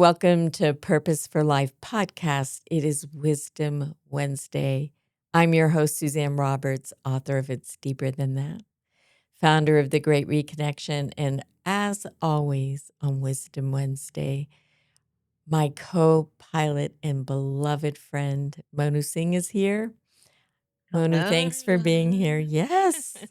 welcome to Purpose for Life podcast. It is Wisdom Wednesday. I'm your host, Suzanne Roberts, author of It's Deeper Than That, founder of The Great Reconnection. And as always on Wisdom Wednesday, my co-pilot and beloved friend, Monu Singh, is here. Monu, Hello, thanks for being here. everyone. Yes.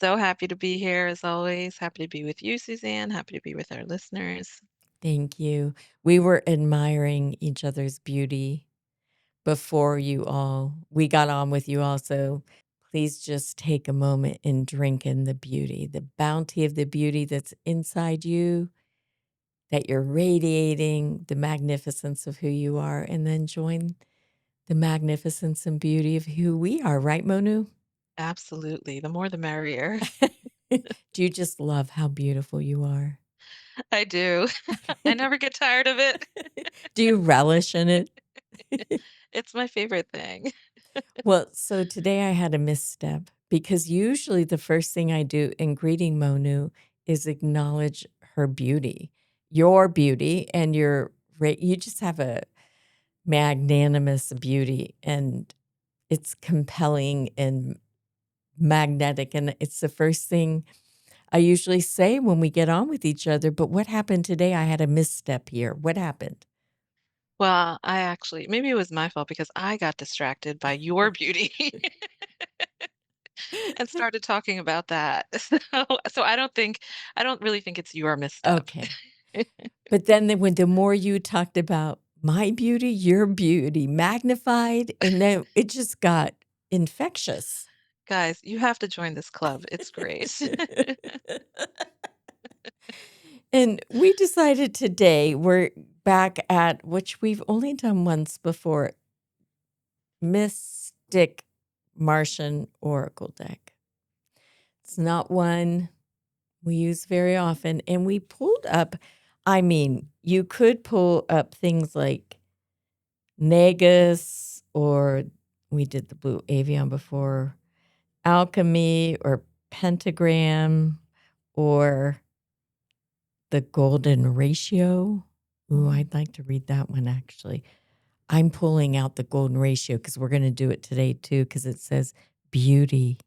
So happy to be here as always. Happy to be with you, Suzanne. Happy to be with our listeners. Thank you. We were admiring each other's beauty before we got on with you all. So please just take a moment and drink in the beauty, the bounty of the beauty that's inside you, that you're radiating, the magnificence of who you are, and then join the magnificence and beauty of who we are, right, Monu? Absolutely. The more the merrier. Do you just love how beautiful you are? I do. I never get tired of it. Do you relish in it? It's my favorite thing. Well, so today I had a misstep because usually the first thing I do in greeting Monu is acknowledge her beauty, your beauty, and you just have a magnanimous beauty, and it's compelling and magnetic. And it's the first thing I usually say when we get on with each other. But what happened today? I had a misstep here. What happened? Well, maybe it was my fault because I got distracted by your beauty and started talking about that. So I don't really think it's your misstep. Okay. But then the more you talked about my beauty, your beauty magnified, and then it just got infectious. Guys, you have to join this club. It's great. And we decided today we're back at which we've only done once before, Mystic Martian Oracle deck. It's not one we use very often. And we pulled up, I mean, you could pull up things like Nagus, or we did the Blue Avian before, Alchemy or Pentagram, or the Golden Ratio. Ooh, Mhm. I'd like to read that one actually. I'm pulling out the Golden Ratio because we're going to do it today too, because it says beauty,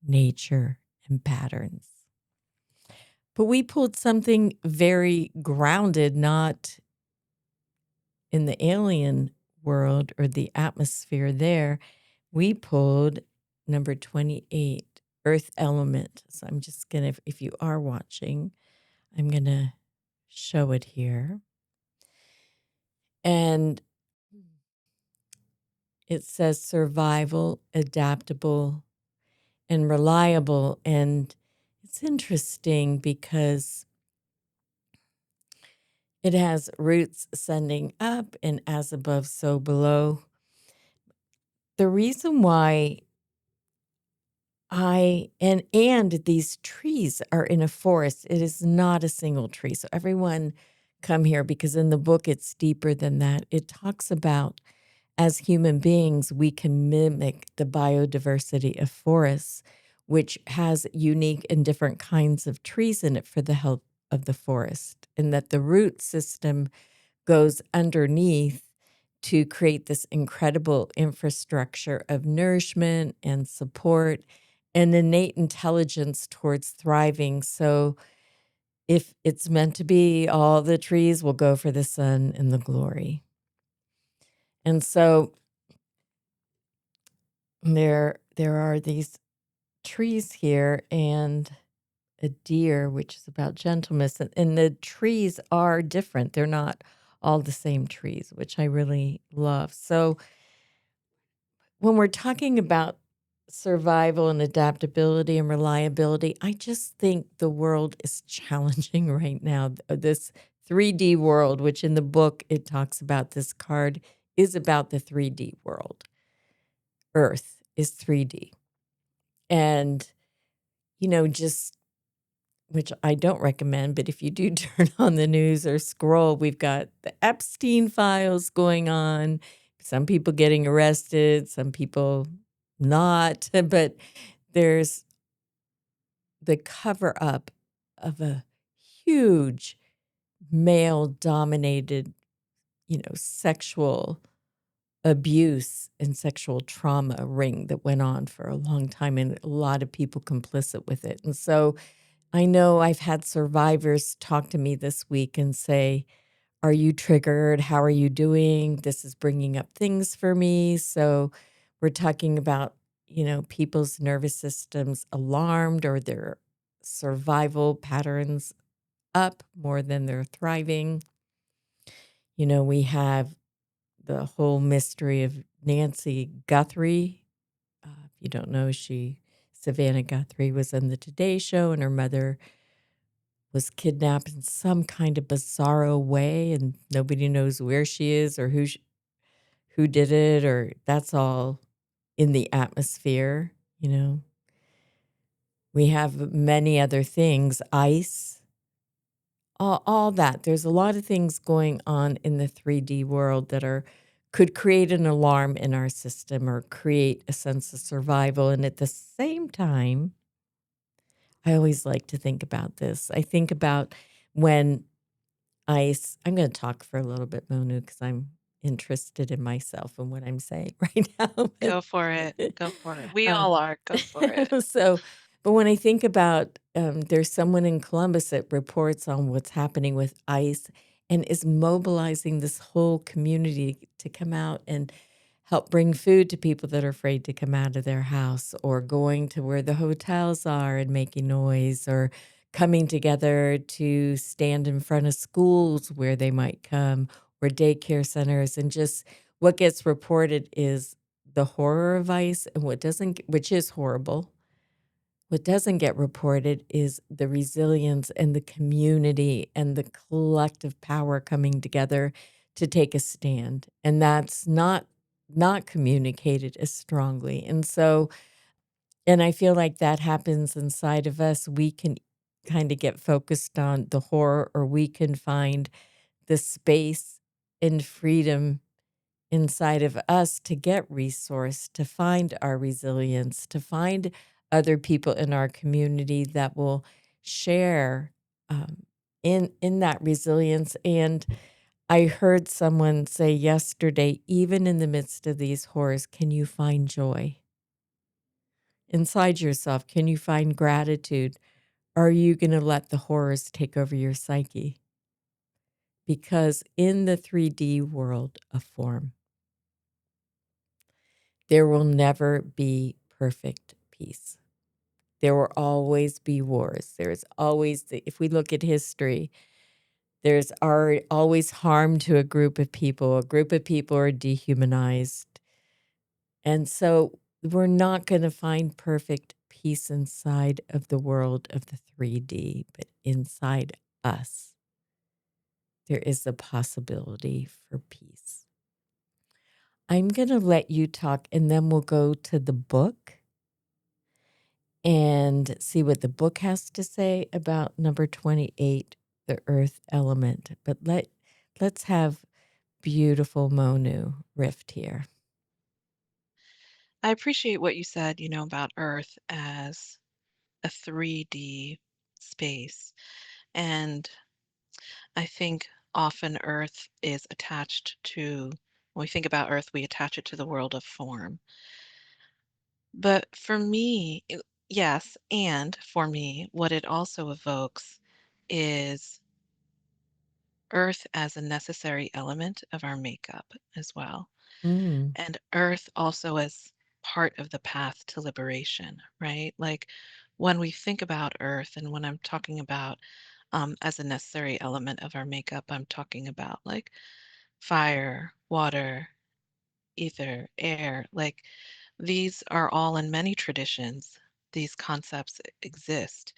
nature, and patterns. But we pulled something very grounded, not in the alien world or the atmosphere there. We pulled number 28, Earth Element. So I'm just going to, if you are watching, I'm going to show it here. And it says survival, adaptable, and reliable. And it's interesting because it has roots sending up and as above, so below. The reason why and these trees are in a forest. It is not a single tree. So everyone come here because in the book it's deeper than that. It talks about as human beings we can mimic the biodiversity of forests, which has unique and different kinds of trees in it for the health of the forest, and that the root system goes underneath to create this incredible infrastructure of nourishment and support and innate intelligence towards thriving. So, if it's meant to be, all the trees will go for the sun and the glory. And so, there are these trees here and a deer, which is about gentleness. And the trees are different. They're not all the same trees, which I really love. So, when we're talking about survival and adaptability and reliability, I just think the world is challenging right now. This 3D world, which in the book it talks about, this card is about the 3D world. Earth is 3D. And, just which I don't recommend, but if you do turn on the news or scroll, we've got the Epstein files going on, some people getting arrested, some people not, but there's the cover up of a huge male dominated, sexual abuse and sexual trauma ring that went on for a long time and a lot of people complicit with it. And so I know I've had survivors talk to me this week and say, "Are you triggered? How are you doing? This is bringing up things for me." So we're talking about, people's nervous systems alarmed or their survival patterns up more than they're thriving. We have the whole mystery of Nancy Guthrie. If you don't know, Savannah Guthrie was in the Today Show, and her mother was kidnapped in some kind of bizarro way, and nobody knows where she is or who did it, or that's all in the atmosphere. We have many other things, ice, all that. There's a lot of things going on in the 3D world that are could create an alarm in our system or create a sense of survival. And at the same time, I always like to think about this. I think about when I'm gonna talk for a little bit, Monu, because 'cause I'm interested in myself and what I'm saying right now, but Go for it. Go for it. We uh, all are. Go for it. so but when I think about, there's someone in Columbus that reports on what's happening with ICE and is mobilizing this whole community to come out and help bring food to people that are afraid to come out of their house, or going to where the hotels are and making noise, or coming together to stand in front of schools where they might come, or daycare centers. And just what gets reported is the horror of ICE, and what doesn't, which is horrible. What doesn't get reported is the resilience and the community and the collective power coming together to take a stand. And that's not communicated as strongly. And I feel like that happens inside of us. We can kind of get focused on the horror, or we can find the space and freedom inside of us to get resource, to find our resilience, to find other people in our community that will share in that resilience. And I heard someone say yesterday, even in the midst of these horrors, can you find joy inside yourself? Can you find gratitude? Are you going to let the horrors take over your psyche? Because in the 3D world of form, there will never be perfect peace. There will always be wars. There's always, if we look at history, always harm to a group of people. A group of people are dehumanized. And so we're not going to find perfect peace inside of the world of the 3D, but inside us, there is a possibility for peace. I'm going to let you talk, and then we'll go to the book and see what the book has to say about number 28, the earth element. But let's have beautiful Monu Rift here. I appreciate what you said, about Earth as a 3D space. And I think often Earth is attached to, when we think about Earth, we attach it to the world of form. But for me, yes, and for me, what it also evokes is Earth as a necessary element of our makeup as well. Mm, And Earth also as part of the path to liberation, right? Like when we think about Earth, and when I'm talking about as a necessary element of our makeup, I'm talking about like fire, water, ether, air. Like these are all in many traditions. These concepts exist.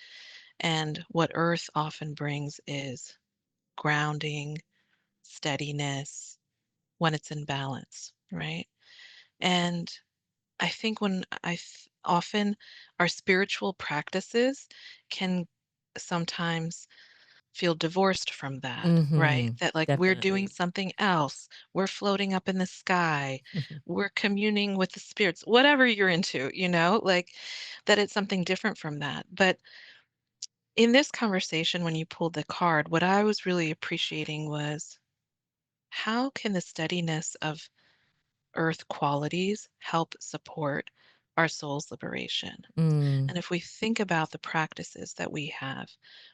And what Earth often brings is grounding, steadiness when it's in balance, right? And I think often our spiritual practices can sometimes feel divorced from that, right? mhm, That like we're doing definitely. something else, we're floating up in the sky, we're communing with the spirits, whatever you're into, like that it's something different from that. But In this conversation, when you pulled the card, what I was really appreciating was how can the steadiness of earth qualities help support our soul's liberation? Mm, And if we think about the practices that we have,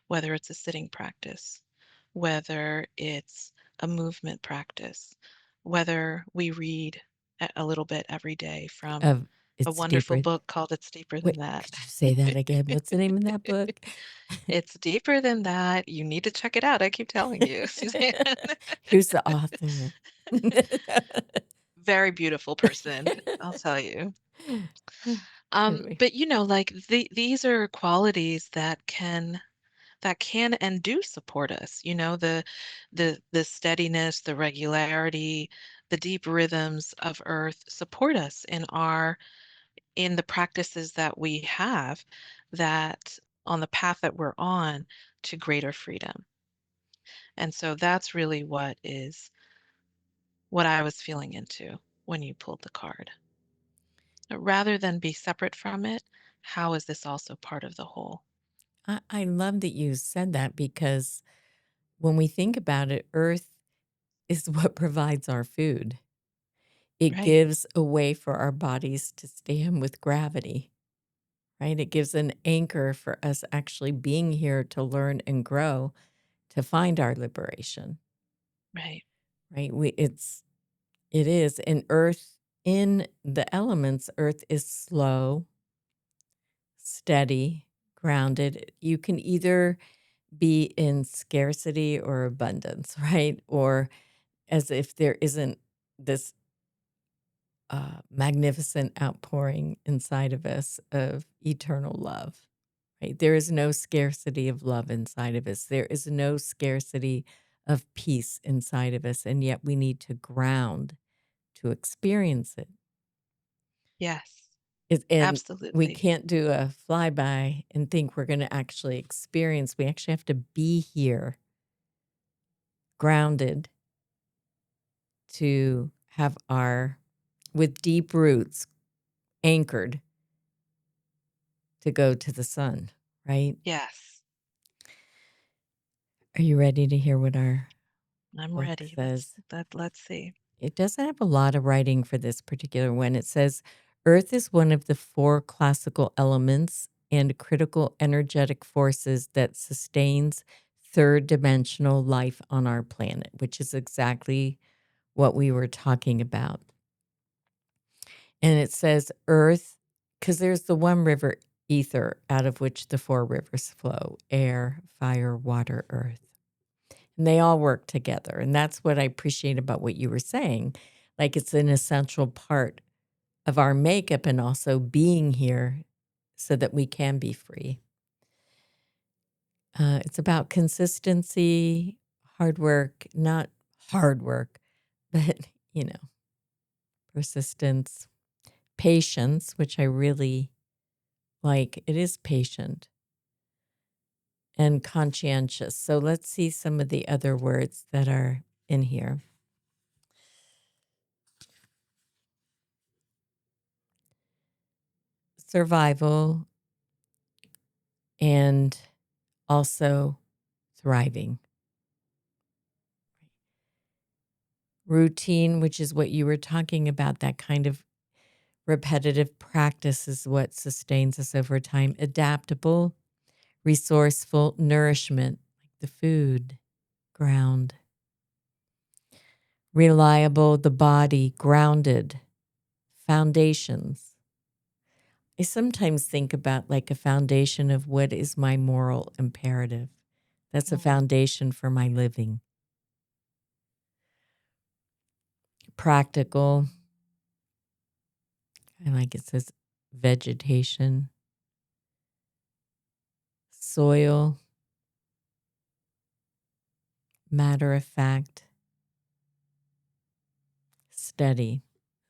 whether it's a sitting practice, whether it's a movement practice, whether we read a little bit every day from of a it's wonderful deeper. book called It's Deeper Than Wait, That. could you say that again? What's the name of that book? It's deeper than that. You need to check it out. I keep telling you, Suzanne. Who's the author? Very beautiful person, I'll tell you. Anyway. But like these are qualities that can and do support us. The steadiness, the regularity, the deep rhythms of earth support us in the practices that we have that on the path that we're on to greater freedom. And so that's really what I was feeling into when you pulled the card. Rather than be separate from it, how is this also part of the whole? I love that you said that because when we think about it, Earth is what provides our food. It Right, gives a way for our bodies to stand with gravity, right? It gives an anchor for us actually being here to learn and grow to find our liberation, right. right? It is. And Earth, in the elements, Earth is slow, steady, grounded. You can either be in scarcity or abundance, right? Or as if there isn't this magnificent outpouring inside of us of eternal love, right? There is no scarcity of love inside of us. There is no scarcity of peace inside of us. And yet we need to ground to experience it. Yes, And we absolutely. can't do a flyby and think we're going to actually experience. We actually have to be here, grounded, to have our, with deep roots, anchored to go to the sun, right? Yes, Are you ready to hear what our I'm book ready. says? Let's see. It doesn't have a lot of writing for this particular one. It says, Earth is one of the four classical elements and critical energetic forces that sustains third dimensional life on our planet, which is exactly what we were talking about. And it says Earth, because there's the one river, ether, out of which the four rivers flow: air, fire, water, earth. And they all work together. And that's what I appreciate about what you were saying. Like it's an essential part of our makeup and also being here so that we can be free. It's about consistency, hard work, not hard work, but, you know, persistence, patience, which I really like. It is patient and conscientious. So let's see some of the other words that are in here. Survival and also thriving. Routine, which is what you were talking about, that kind of repetitive practice is what sustains us over time. Adaptable, resourceful, nourishment, like the food, ground. Reliable, the body, grounded, foundations. I sometimes think about like a foundation of what is my moral imperative. That's a Mm. foundation for my living. Practical, I like it says vegetation, soil, matter of fact, steady.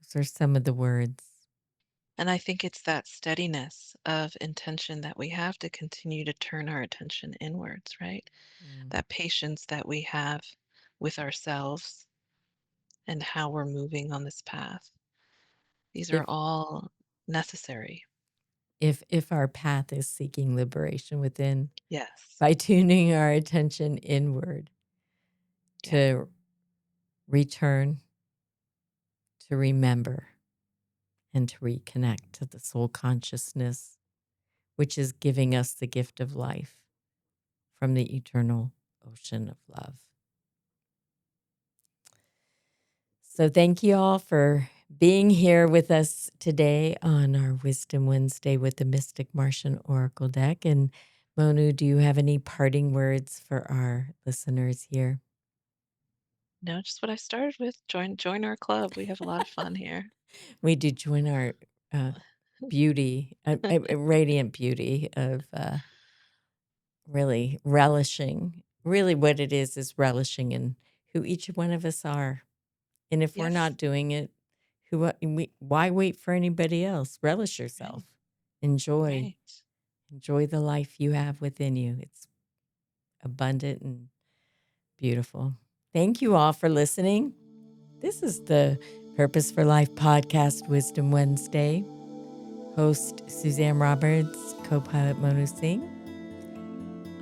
Those are some of the words. And I think it's that steadiness of intention that we have to continue to turn our attention inwards, right? Mm. That patience that we have with ourselves and how we're moving on this path. These are If all necessary. if our path is seeking liberation within, Yes. by tuning our attention inward Yeah. to return, to remember, and to reconnect to the soul consciousness, which is giving us the gift of life from the eternal ocean of love. So thank you all for being here with us today on our Wisdom Wednesday with the Mystic Martian Oracle deck. And Monu, do you have any parting words for our listeners here? No, just what I started with. Join our club. We have a lot of fun here. We do join our beauty, a radiant beauty of really relishing. Really, what it is relishing in who each one of us are. And if we're Yes. not doing it, why wait for anybody else? Relish Right. yourself. Enjoy. Right. Enjoy the life you have within you. It's abundant and beautiful. Thank you all for listening. This is the Purpose for Life podcast, Wisdom Wednesday. Host Suzanne Roberts, co-pilot Monu Singh.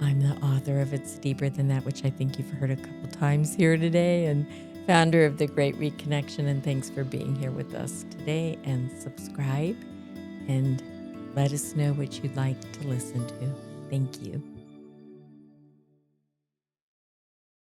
I'm the author of It's Deeper Than That, which I think you've heard a couple times here today, and founder of The Great Reconnection. And thanks for being here with us today. And subscribe and let us know what you'd like to listen to. Thank you.